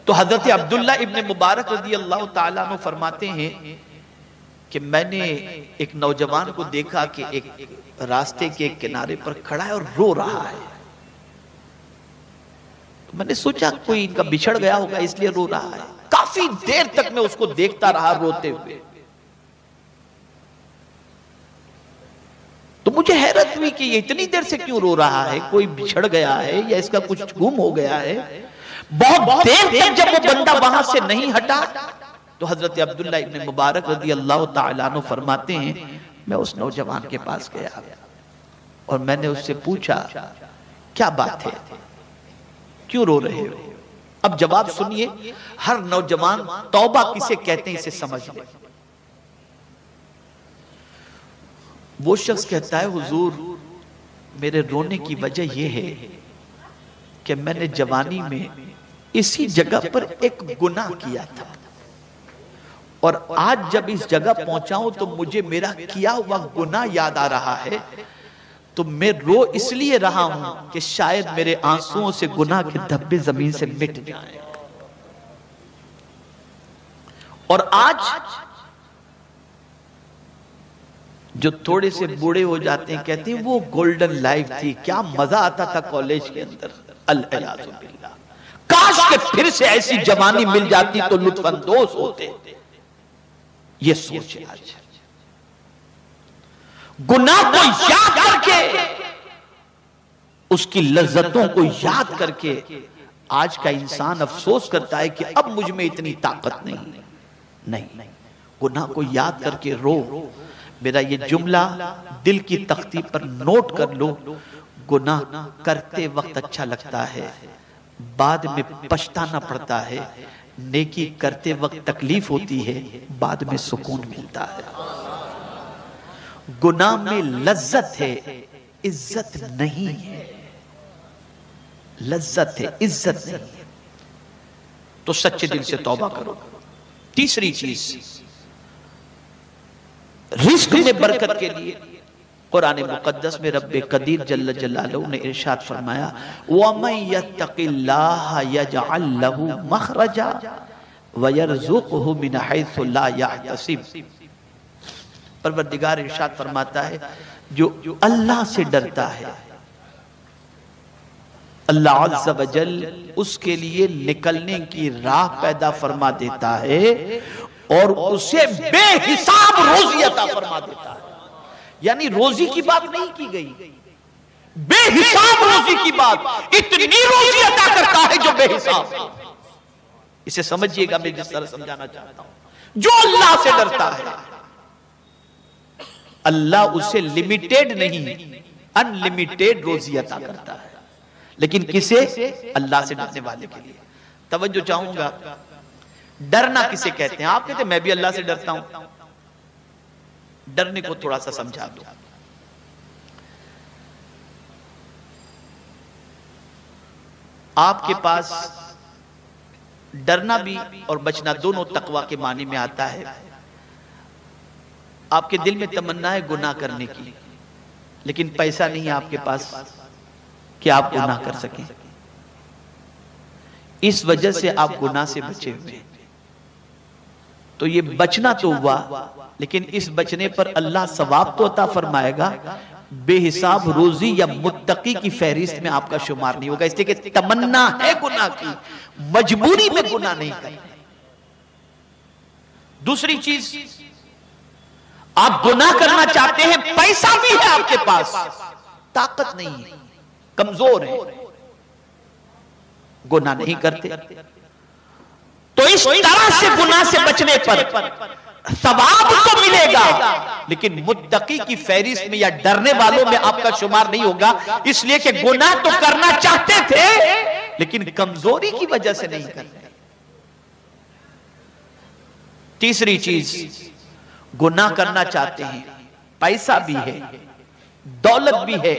तो हजरत अब्दुल्ला इब्न मुबारक रज़ी अल्लाह ताला अन्हु फरमाते हैं कि मैंने एक नौजवान को देखा कि एक रास्ते के किनारे पर खड़ा है और रो रहा है। तो मैंने सोचा कोई इनका बिछड़ गया होगा इसलिए रो रहा है। काफी देर तक मैं उसको देखता रहा रोते हुए। तो मुझे हैरत हुई कि ये इतनी देर से क्यों रो रहा है, कोई बिछड़ गया है या इसका कुछ गुम हो गया है। बहुत देर तक जब वो बंदा वहां से नहीं हटा तो हजरत अब्दुल्ला इब्न मुबारक रज़ी अल्लाह ताला अन्हु फरमाते हैं मैं उस नौजवान के पास गया और मैंने उससे पूछा क्या बात है, क्यों रो रहे हो। अब जवाब सुनिए, हर नौजवान तौबा किसे कहते हैं इसे समझ ले। वो शख्स कहता है हुजूर मेरे रोने की वजह यह है कि मैंने जवानी में इसी जगह पर एक गुनाह किया था और आज जब इस जगह पहुंचा हूं तो मुझे मेरा किया हुआ गुनाह याद आ रहा है। तो मैं रो इसलिए रहा हूं कि शायद मेरे आंसुओं से गुनाह के धब्बे जमीन से मिट जाएं। और आज जो थोड़े से बूढ़े हो जाते हैं कहते हैं वो गोल्डन लाइफ थी, क्या मजा आता था कॉलेज के अंदर। अल्लाह बिल्लाह, काश के फिर से ऐसी जवानी मिल जाती तो लुत्फानंदोज होते। ये सोच है आज। गुनाह को याद करके, उसकी लज्जतों को याद करके आज का इंसान अफसोस करता है कि अब मुझ में इतनी ताकत नहीं। गुनाह को याद करके रो। मेरा ये जुमला दिल की तख्ती पर नोट कर लो। गुनाह करते वक्त अच्छा लगता है, बाद में पछताना पड़ता है। नेकी करते वक्त तकलीफ होती है, बाद में सुकून मिलता है। गुनाह में लज्जत है, इज्जत नहीं है। लज्जत है, इज्जत नहीं है। तो सच्चे दिल से तौबा करो। तीसरी चीज, रिस्क में बरकत के लिए कुरान मुकद्दस में रब्बे कदीर जल्ल जलालहू ने इरशाद फरमाया वमन यत्तकिल्लाह यजअल लहू मखरजा वयरज़ुक़हु मिन हैसु ला यहतसिब। परवरदिगार इरशाद फरमाता है जो अल्लाह से डरता है अल्लाह अज़्ज़ व जल उसके लिए निकलने की राह पैदा फरमा देता है और उसे बेहिसाब रोजी अता फरमा देता है। यानी रोजी की बात नहीं की गई, बेहिसाब रोजी की बात। इतनी रोजी अता करता है जो बेहिसाब। इसे समझिएगा, मैं जिस तरह समझाना चाहता हूं। जो अल्लाह से डरता है अल्लाह उसे लिमिटेड नहीं अनलिमिटेड रोजी अता करता है। लेकिन किसे? अल्लाह से डरने वाले के लिए। तवज्जो चाहूंगा, डरना किसे कहते हैं? आप कहते हैं मैं भी अल्लाह से डरता हूं। डरने को थोड़ा सा समझा दो। आपके पास डरना भी और बचना दोनों तकवा के मानी में आता है। आपके दिल में तमन्ना है गुनाह करने की, लेकिन पैसा नहीं है आपके पास कि आप गुनाह कर सकें। इस वजह से आप गुनाह से बचे हुए हैं। तो ये बचना तो हुआ, लेकिन इस बचने पर अल्लाह सवाब तो अता फरमाएगा, बेहिसाब रोजी या मुत्तकी की फहरिस्त में आपका शुमार नहीं होगा। इसलिए कि तमन्ना है गुनाह की, मजबूरी में गुनाह नहीं करना। दूसरी चीज, आप गुनाह करना चाहते हैं, पैसा भी है आपके पास, ताकत नहीं है, कमजोर है, गुनाह नहीं करते। तो इस तरह से गुनाह से बचने पर सवाब तो मिलेगा, लेकिन मुत्तकी की फहरिस्त में या डरने वालों में आपका शुमार नहीं होगा। इसलिए कि गुनाह तो करना चाहते थे, लेकिन कमजोरी की वजह से नहीं कर रहे। तीसरी चीज, गुनाह करना चाहते हैं, पैसा भी है, दौलत भी है,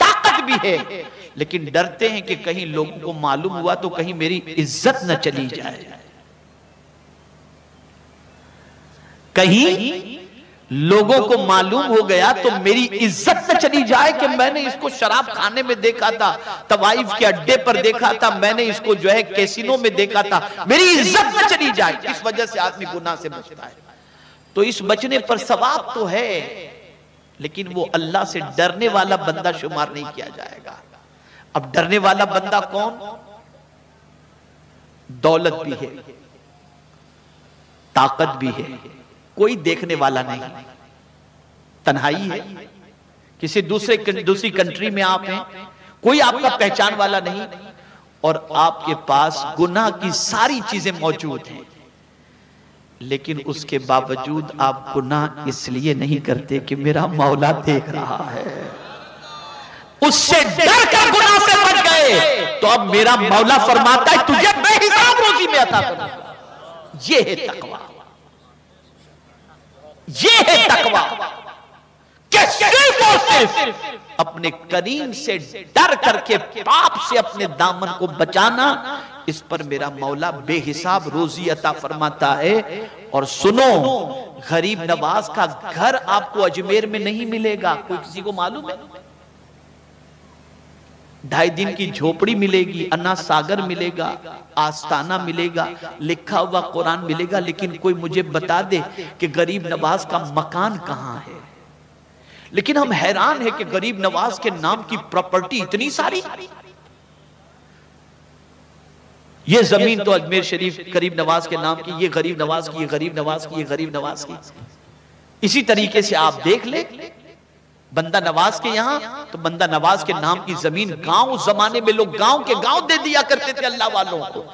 ताकत भी है, लेकिन डरते हैं कि कहीं लोगों को मालूम हुआ तो कहीं मेरी इज्जत न चली जाए, कहीं लोगों को मालूम हो गया तो मेरी इज्जत न चली जाए कि मैंने इसको शराब खाने में देखा था, तवाइफ के अड्डे पर देखा था, मैंने इसको जो है कैसीनो में देखा था, मेरी इज्जत न चली जाए। इस वजह से आदमी गुनाह से बचता है। तो इस बचने पर सवाब तो है, लेकिन वो अल्लाह से डरने वाला बंदा शुमार नहीं किया जाएगा। अब डरने वाला बंदा कौन? दौलत भी है, ताकत भी है, कोई देखने वाला नहीं, तन्हाई है, किसी दूसरी कंट्री में आप हैं, कोई आपका पहचान वाला नहीं, और आपके पास गुनाह की सारी चीजें मौजूद हैं, लेकिन उसके बावजूद आप गुनाह इसलिए नहीं करते कि मेरा मौला देख रहा है, उससे डर कर गुनाह से बच गए। तो अब मेरा मौला फरमाता है तुझे बेहिसाब रोजी में अता करूंगा। ये है तकवा, ये है तकवा कि सिर्फ और सिर्फ अपने करीम से डर करके पाप से अपने दामन को बचाना, इस पर मेरा मौला बेहिसाब रोजी अता फरमाता है। और सुनो, गरीब नवाज का घर आपको अजमेर में नहीं मिलेगा, कोई किसी को मालूम है? 2.5 दिन की झोपड़ी मिलेगी, अन्ना सागर मिलेगा, आस्ताना मिलेगा, लिखा हुआ कुरान मिलेगा, लेकिन कोई मुझे बता दे कि गरीब नवाज का मकान कहां है। लेकिन हम हैरान है कि गरीब नवाज के नाम की प्रॉपर्टी इतनी सारी, ये जमीन तो अजमेर शरीफ गरीब नवाज के नाम की, ये गरीब नवाज की, ये गरीब नवाज की, ये गरीब नवाज की। इसी तरीके से आप देख ले बंदा नवाज के यहां, तो बंदा नवाज के नाम की जमीन गांव, उस जमाने में लोग गांव के गांव दे दिया करते थे अल्लाह वालों को।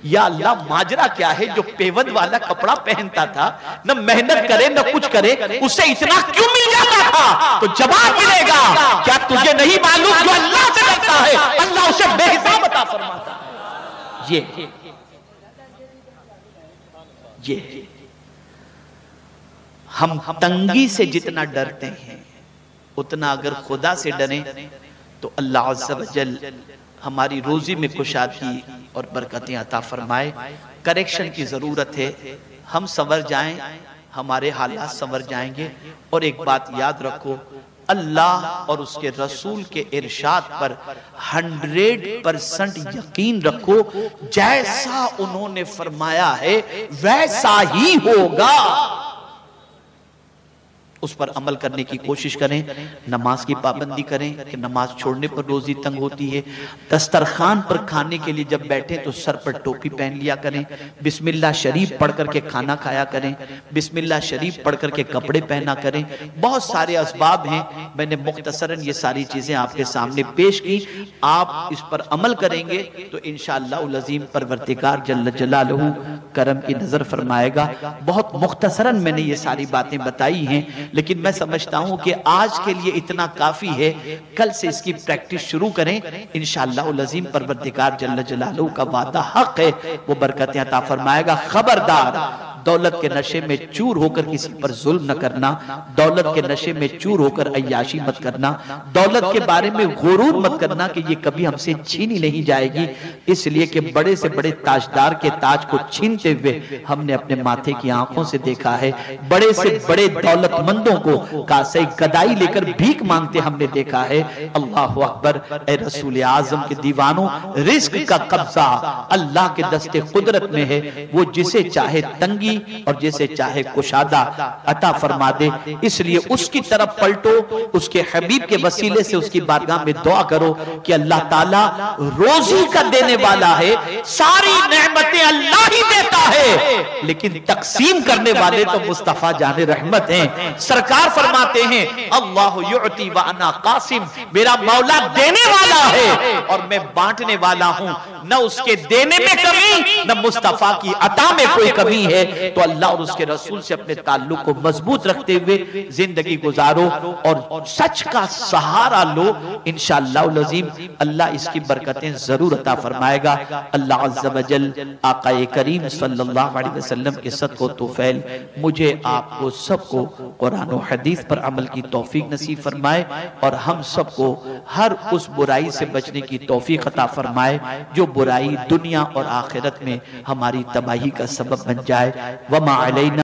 या अल्लाह, माजरा क्या है, जो पेवंद वाला कपड़ा पहनता था, न मेहनत करे न कुछ करे, उससे इतना क्यों मिल जाता था? तो जवाब मिलेगा, क्या तुझे नहीं मालूम जो अल्लाह से डरता है अल्लाह उसे बेहिसाब अता फरमाता है। ये हम तंगी से जितना डरते हैं, उतना अगर खुदा से डरें तो अल्लाह अज़्ज़ा वजल हमारी रोजी में कुशादगी और बरकतें अता फरमाए। करेक्शन की जरूरत है, हम संवर जाएं, हमारे हालात संवर जाएंगे। और एक बात याद रखो, अल्लाह और उसके रसूल के इरशाद पर 100% यकीन रखो, जैसा उन्होंने फरमाया है वैसा ही होगा। उस पर अमल करने की कोशिश करें, नमाज की पाबंदी करें कि नमाज छोड़ने पर रोजी तंग होती है। दस्तरखान पर खाने के लिए जब बैठे तो सर पर टोपी पहन लिया करें, बिस्मिल्लाह शरीफ पढ़ करके खाना खाया करें, बिस्मिल्लाह शरीफ पढ़ करके कपड़े पहना करें। बहुत सारे असबाब हैं, मैंने मुख्तसरन ये सारी चीजें आपके सामने पेश की। आप इस पर अमल करेंगे तो इंशाअल्लाह उल अज़ीम परवरदिगार जल्ल जलालहू करम की नजर फरमाएगा। बहुत मुख्तसरन मैंने ये सारी बातें बताई हैं, लेकिन मैं समझता हूं कि आज के लिए इतना काफी है। कल से इसकी प्रैक्टिस शुरू करें, इंशाअल्लाह अज़ीम परवरदिगार जल्ल जलालहू का वादा हक है, वो बरकतें अता फरमाएगा। खबरदार, दौलत के नशे में चूर होकर किसी पर जुल्म न करना, दौलत के नशे में चूर होकर अय्याशी मत करना, दौलत के बारे में गुरूर मत करना कि ये कभी हमसे छीनी नहीं जाएगी। इसलिए कि बड़े से बड़े ताजदार के ताज को छीनते हुए हमने अपने माथे की आंखों से देखा है, बड़े से बड़े दौलतमंदों को कासे गदाई लेकर भीख मांगते हमने देखा है। अल्लाह अकबर। ए रसूल आजम के दीवानों, रिस्क का कब्जा अल्लाह के दस्ते कुदरत में है, वो जिसे चाहे तंगी और जैसे चाहे कुशादा अता फरमा दे। इसलिए उसकी तरफ पलटो, उसके हबीब के वसीले से उसकी बारगाह में दुआ करो कि अल्लाह ताला रोजी का देने वाला है, सारी नेमतें अल्लाह ही देता है, लेकिन तकसीम करने वाले तो मुस्तफा जाने रहमत हैं। सरकार फरमाते हैं अल्लाह युअती व अना कासिम, मेरा मौला देने वाला है और मैं बांटने वाला हूं। न उसके देने में कमी, न मुस्तफा की अता में कोई कमी है। तो अल्लाह और उसके रसूल से अपने ताल्लुक को मजबूत रखते हुए जिंदगी गुजारो और सच का सहारा लो। इंशाअल्लाह अज़ीम अल्लाह इसकी बरकतें जरूर अता फरमाएगा। अल्लाह अज़्ज़ा वजल आक़ाए करीम सल्लल्लाहु अलैहि वसल्लम के सदक़ो तौफ़ैल मुझे आपको सबको कुरान और हदीस पर अमल की तौफीक नसीब फरमाए और हम सबको हर उस बुराई से बचने की तौफीक अता फरमाए जो बुराई दुनिया और आखिरत में हमारी तबाही का सबब बन जाए। वमा अलैना